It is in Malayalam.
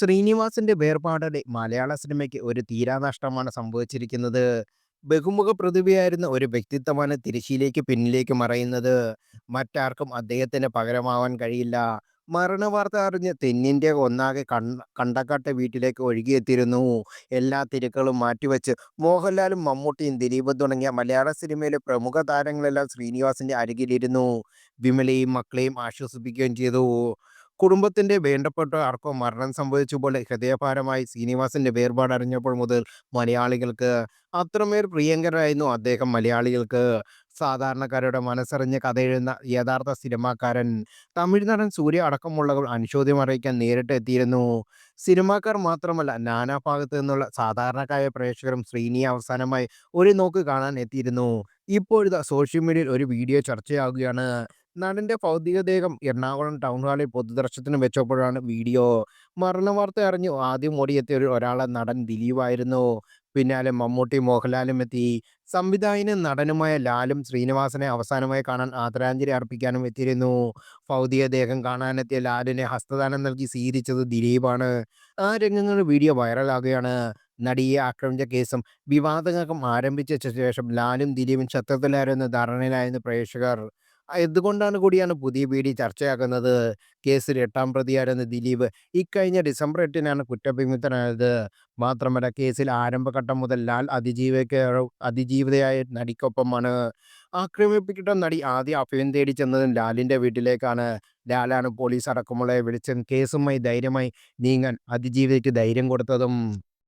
ശ്രീനിവാസിന്റെ വേർപാടോടെ മലയാള സിനിമയ്ക്ക് ഒരു തീരാനഷ്ടമാണ് സംഭവിച്ചിരിക്കുന്നത്. ബഹുമുഖ പ്രതിഭയായിരുന്ന ഒരു വ്യക്തിത്വമാണ് തിരശ്ശീലയ്ക്ക് പിന്നിലേക്ക് മറയുന്നത്. മറ്റാർക്കും അദ്ദേഹത്തിന് പകരമാവാൻ കഴിയില്ല. മരണവാർത്ത അറിഞ്ഞ് തെന്നിന്ത്യ ഒന്നാകെ കണ്ടക്കാട്ടെ വീട്ടിലേക്ക് ഒഴുകിയെത്തിയിരുന്നു. എല്ലാ തിരക്കുകളും മാറ്റിവെച്ച് മോഹൻലാലും മമ്മൂട്ടിയും ദിലീപും തുടങ്ങിയ മലയാള സിനിമയിലെ പ്രമുഖ താരങ്ങളെല്ലാം ശ്രീനിവാസിന്റെ അരികിലിരുന്നു. വിമലയും മക്കളെയും ആശ്വസിപ്പിക്കുകയും ചെയ്തു. കുടുംബത്തിന്റെ വേണ്ടപ്പെട്ട ആർക്കോ മരണം സംഭവിച്ച പോലെ ഹൃദയഭാരമായി ശ്രീനിവാസിന്റെ വേർപാടറിഞ്ഞപ്പോൾ മുതൽ മലയാളികൾക്ക് അത്രമേൽ പ്രിയങ്കരായിരുന്നു അദ്ദേഹം മലയാളികൾക്ക്. സാധാരണക്കാരുടെ മനസ്സറിഞ്ഞ് കഥയെഴുതുന്ന യഥാർത്ഥ സിനിമാക്കാരൻ. തമിഴ് നടൻ സൂര്യ അടക്കമുള്ളവർ അനുശോചനം അറിയിക്കാൻ നേരിട്ട് എത്തിയിരുന്നു. സിനിമാക്കാർ മാത്രമല്ല, നാനാഭാഗത്തു നിന്നുള്ള സാധാരണക്കാരായ പ്രേക്ഷകരും ശ്രീനിയെ അവസാനമായി ഒരു നോക്ക് കാണാൻ എത്തിയിരുന്നു. ഇപ്പോഴിതാ സോഷ്യൽ മീഡിയയിൽ ഒരു വീഡിയോ ചർച്ചയാകുകയാണ്. നടന്റെ ഭൗതികദേഹം എറണാകുളം ടൗൺ ഹാളിൽ പൊതുദർശനത്തിന് വെച്ചപ്പോഴാണ് വീഡിയോ. മരണവാർത്ത അറിഞ്ഞു ആദ്യം ഓടിയെത്തിയ ഒരാളെ നടൻ ദിലീപായിരുന്നു. പിന്നാലെ മമ്മൂട്ടി, മോഹൻലാലും എത്തി. സംവിധായകനും നടനുമായ ലാലും ശ്രീനിവാസനെ അവസാനമായി കാണാൻ ആദരാഞ്ജലി അർപ്പിക്കാനും എത്തിയിരുന്നു. ഭൗതികദേഹം കാണാനെത്തിയ ലാലിനെ ഹസ്തദാനം നൽകി സ്വീകരിച്ചത് ദിലീപാണ്. ആ രംഗങ്ങളുടെ വീഡിയോ വൈറലാകുകയാണ്. നടിയെ ആക്രമിച്ച കേസും വിവാദങ്ങൾക്കും ആരംഭിച്ച ശേഷം ലാലും ദിലീപും ഛത്രത്തിലായിരുന്ന ധാരണയിലായിരുന്നു പ്രേക്ഷകർ. ഇതുകൊണ്ടാണ് കൂടിയാണ് പുതിയ വീഡിയോ ചർച്ചയാകുന്നത്. കേസിൽ 8ാം പ്രതിയായിരുന്ന ദിലീപ് ഇക്കഴിഞ്ഞ ഡിസംബർ 8-നാണ് കുറ്റവിമുക്തനായത്. മാത്രമല്ല, കേസിൽ ആരംഭഘട്ടം മുതൽ ലാൽ അതിജീവിതയായ നടിക്കൊപ്പമാണ്. ആക്രമിക്കപ്പെട്ട നടി ആദ്യം അഭയം തേടി ചെന്നതും ലാലിന്റെ വീട്ടിലേക്കാണ്. ലാലാണ് പോലീസ് അടക്കമുള്ളവരെ വിളിച്ചും കേസുമായി ധൈര്യമായി നീങ്ങാൻ അതിജീവിതയ്ക്ക് ധൈര്യം കൊടുത്തതും.